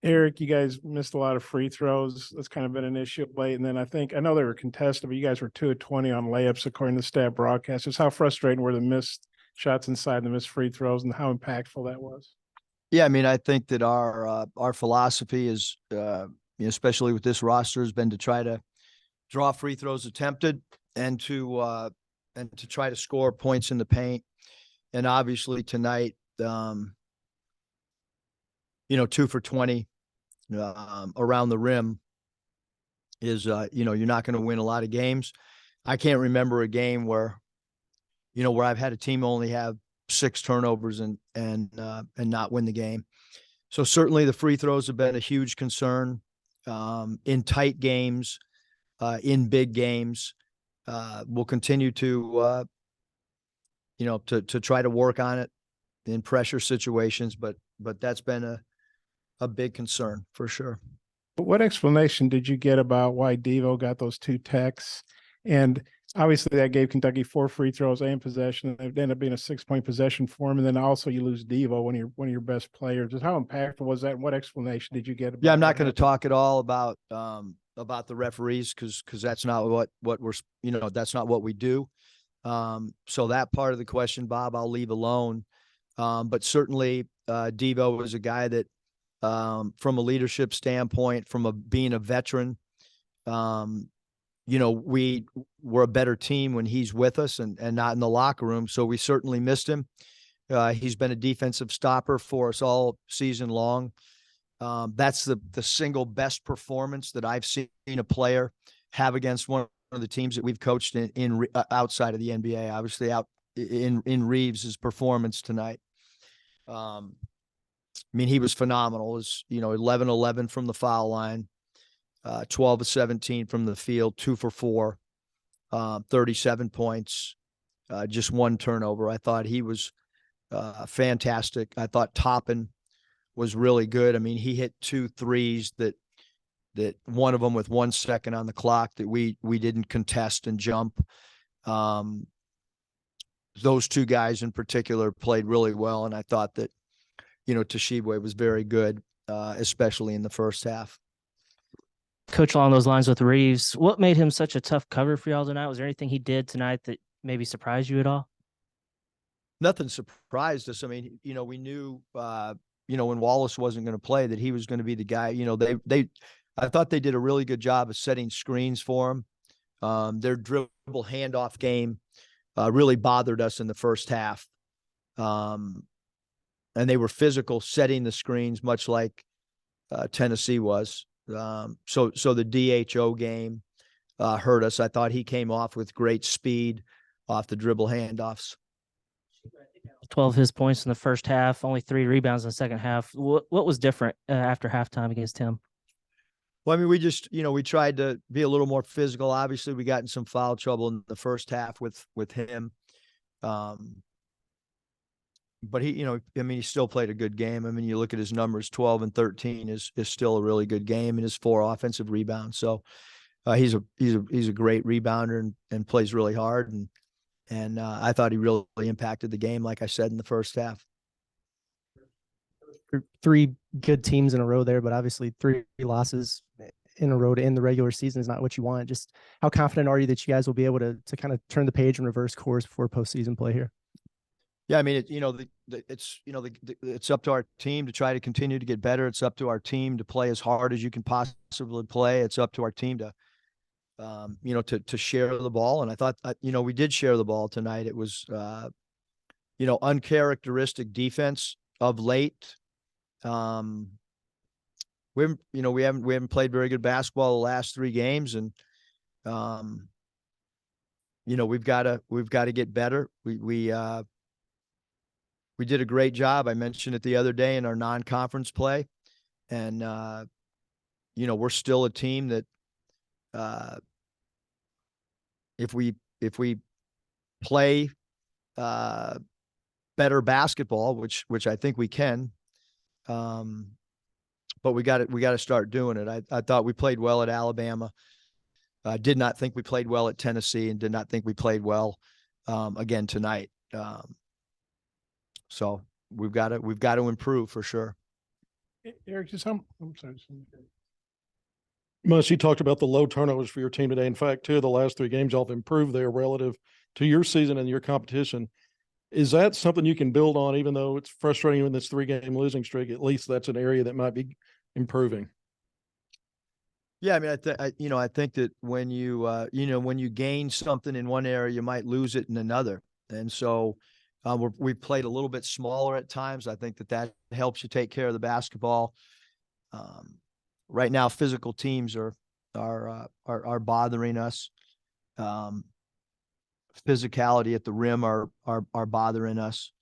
Eric, you guys missed a lot of free throws. That's kind of been an issue late. And then I know they were contested, but you guys were 2 of 20 on layups, according to stat broadcasters. How frustrating were the missed shots inside, the missed free throws, and how impactful that was? Yeah, I mean, I think that our philosophy is, especially with this roster, has been to try to draw free throws attempted and to try to score points in the paint. And obviously tonight, 2 for 20 around the rim is, you're not going to win a lot of games. I can't remember a game where I've had a team only have 6 turnovers and not win the game. So certainly the free throws have been a huge concern in tight games, in big games. We'll continue to try to work on it in pressure situations, but that's been a big concern for sure. But what explanation did you get about why Devo got those 2 techs? And obviously that gave Kentucky 4 free throws and possession. It ended up being a 6-point possession for him. And then also you lose Devo, one of your best players. Just how impactful was that? And what explanation did you get about I'm not going to talk at all about the referees because that's not what we're, that's not what we do. So that part of the question, Bob, I'll leave alone. But certainly Devo was a guy that, from a leadership standpoint, being a veteran, we were a better team when he's with us and not in the locker room. So we certainly missed him. He's been a defensive stopper for us all season long. That's the single best performance that I've seen a player have against one of the teams that we've coached in outside of the NBA. Obviously, out in Reeves' performance tonight. I mean, he was phenomenal. It was 11-11 from the foul line, 12 of 17 from the field, 2 for 4, 37 points, just 1 turnover. I thought he was fantastic. I thought Toppin was really good. I mean, he hit 2 threes that one of them with 1 second on the clock that we didn't contest and jump. Those 2 guys in particular played really well, and I thought that Toshibwe was very good, especially in the first half. Coach, along those lines with Reeves, what made him such a tough cover for y'all tonight? Was there anything he did tonight that maybe surprised you at all? Nothing surprised us. I mean, we knew, when Wallace wasn't going to play, that he was going to be the guy. I thought they did a really good job of setting screens for him. Their dribble handoff game really bothered us in the first half. And they were physical setting the screens, much like Tennessee was. So the DHO game hurt us. I thought he came off with great speed off the dribble handoffs. 12 of his points in the first half, only 3 rebounds in the second half. What was different after halftime against him? Well, I mean, we just, we tried to be a little more physical. Obviously, we got in some foul trouble in the first half with him. But he still played a good game. I mean, you look at his numbers, 12 and 13 is still a really good game, and his 4 offensive rebounds. So he's a great rebounder and plays really hard. And I thought he really impacted the game, like I said, in the first half. 3 good teams in a row there, but obviously 3 losses in a row to end the regular season is not what you want. Just how confident are you that you guys will be able to kind of turn the page and reverse course before postseason play here? Yeah, I mean, it's up to our team to try to continue to get better. It's up to our team to play as hard as you can possibly play. It's up to our team to, to share the ball. And I thought, we did share the ball tonight. It was, uncharacteristic defense of late. We haven't played very good basketball the last 3 games, and we've got to get better. We did a great job. I mentioned it the other day in our non-conference play. And, we're still a team that if we play better basketball, which I think we can, but we got to start doing it. I thought we played well at Alabama. I did not think we played well at Tennessee, and did not think we played well again tonight. So we've got to improve for sure. Eric, I'm sorry. Mush, you talked about the low turnovers for your team today. In fact, 2 of the last 3 games, y'all have improved there relative to your season and your competition. Is that something you can build on, even though it's frustrating in this 3-game losing streak? At least that's an area that might be improving. Yeah, I mean, I think that when when you gain something in one area, you might lose it in another. And so we've played a little bit smaller at times. I think that helps you take care of the basketball. Right now, physical teams are bothering us. Physicality at the rim are bothering us.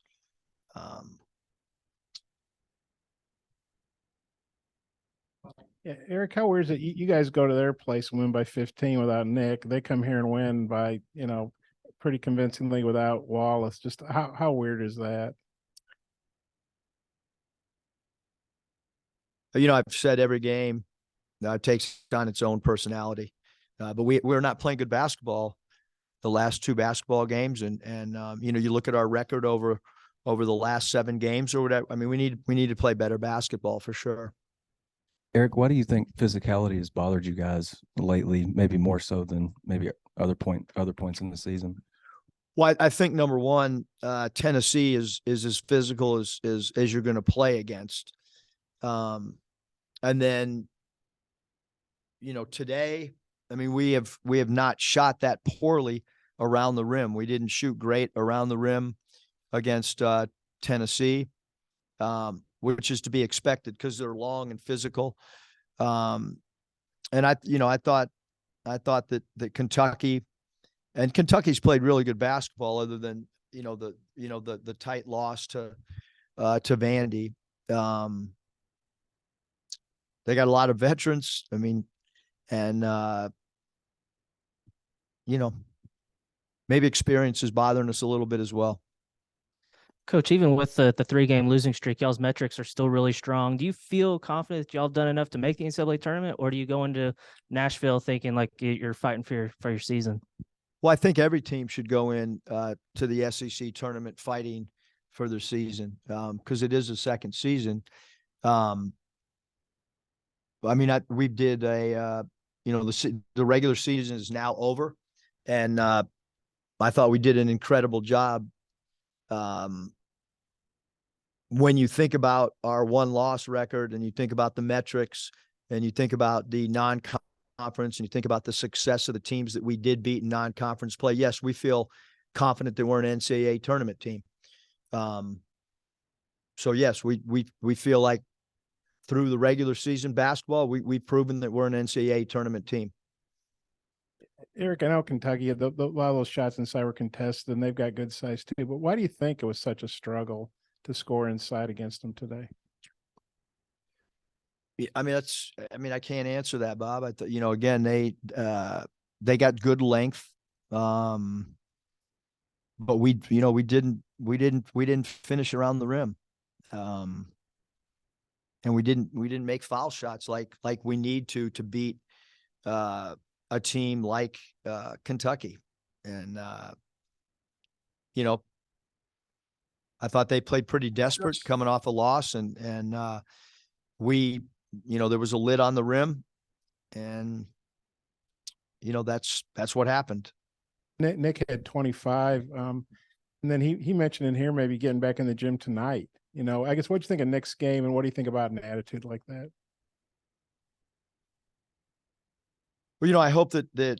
Yeah, Eric, how weird is it? You guys go to their place and win by 15 without Nick. They come here and win by, pretty convincingly without Wallace. Just how weird is that? I've said every game takes on its own personality, but we're not playing good basketball the last 2 basketball games, and you look at our record over the last 7 games or whatever. I mean, we need to play better basketball for sure. Eric, why do you think physicality has bothered you guys lately? Maybe more so than maybe other points in the season. Well, I think number one, Tennessee is as physical as you're going to play against, and then today, I mean, we have not shot that poorly around the rim. We didn't shoot great around the rim against Tennessee. Which is to be expected because they're long and physical. And I thought that Kentucky's played really good basketball, other than the tight loss to Vandy. They got a lot of veterans. I mean, and maybe experience is bothering us a little bit as well. Coach, even with the 3-game losing streak, y'all's metrics are still really strong. Do you feel confident that y'all done enough to make the NCAA tournament, or do you go into Nashville thinking like you're fighting for your season? Well, I think every team should go in to the SEC tournament fighting for their season, because it is a second season. I mean, we did the regular season is now over, and I thought we did an incredible job. When you think about our 1-loss record, and you think about the metrics, and you think about the non-conference, and you think about the success of the teams that we did beat in non-conference play, yes, we feel confident that we're an NCAA tournament team. So yes, we feel like through the regular season basketball, we've proven that we're an NCAA tournament team. Eric, I know Kentucky, a lot of those shots inside were contested, and they've got good size too. But why do you think it was such a struggle to score inside against them today? I mean, I can't answer that, Bob. Again, they got good length, but we didn't finish around the rim, and we didn't make foul shots like we need to beat a team like Kentucky. And I thought they played pretty desperate coming off a loss, and we, there was a lid on the rim, and that's what happened. Nick had 25, and then he mentioned in here maybe getting back in the gym tonight. I guess, what do you think of Nick's game, and what do you think about an attitude like that? Well, I hope that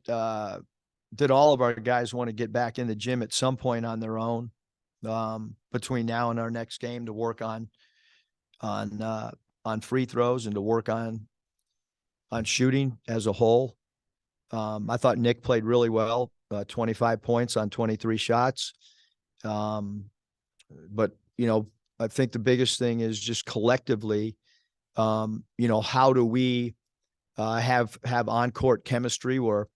all of our guys want to get back in the gym at some point on their own, between now and our next game, to work on free throws and to work on shooting as a whole. I thought Nick played really well, 25 points on 23 shots. But, I think the biggest thing is just collectively, how do we have on-court chemistry where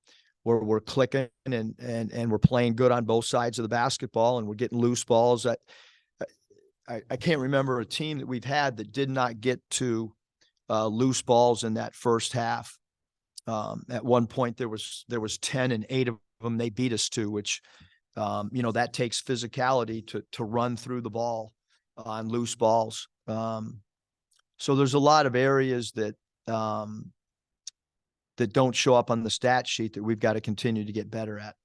we're clicking and we're playing good on both sides of the basketball, and we're getting loose balls. I can't remember a team that we've had that did not get to loose balls in that first half. At one point there was 10, and 8 of them they beat us to, which that takes physicality to run through the ball on loose balls. So there's a lot of areas that that don't show up on the stat sheet that we've got to continue to get better at.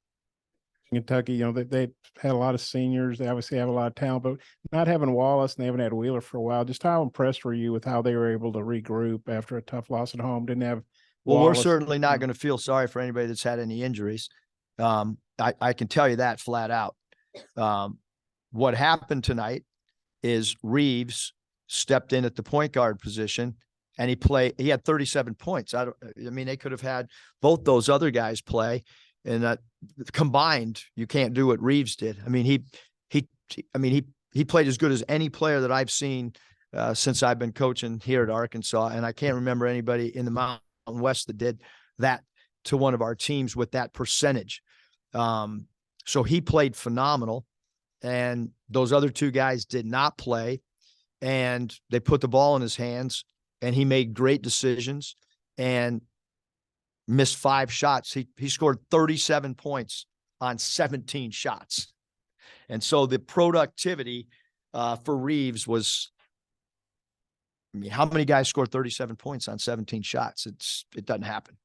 Kentucky, they had a lot of seniors. They obviously have a lot of talent, but not having Wallace and they haven't had Wheeler for a while. Just how impressed were you with how they were able to regroup after a tough loss at home? Didn't have Well, Wallace. we're certainly not going to feel sorry for anybody that's had any injuries. I can tell you that flat out. What happened tonight is Reeves stepped in at the point guard position and he had 37 points. I mean, they could have had both those other guys play, and combined, you can't do what Reeves did. I mean, he played as good as any player that I've seen since I've been coaching here at Arkansas. And I can't remember anybody in the Mountain West that did that to one of our teams with that percentage. So he played phenomenal, and those other two guys did not play, and they put the ball in his hands, and he made great decisions and missed 5 shots. He scored 37 points on 17 shots. And so the productivity for Reeves was, I mean, how many guys scored 37 points on 17 shots? It doesn't happen.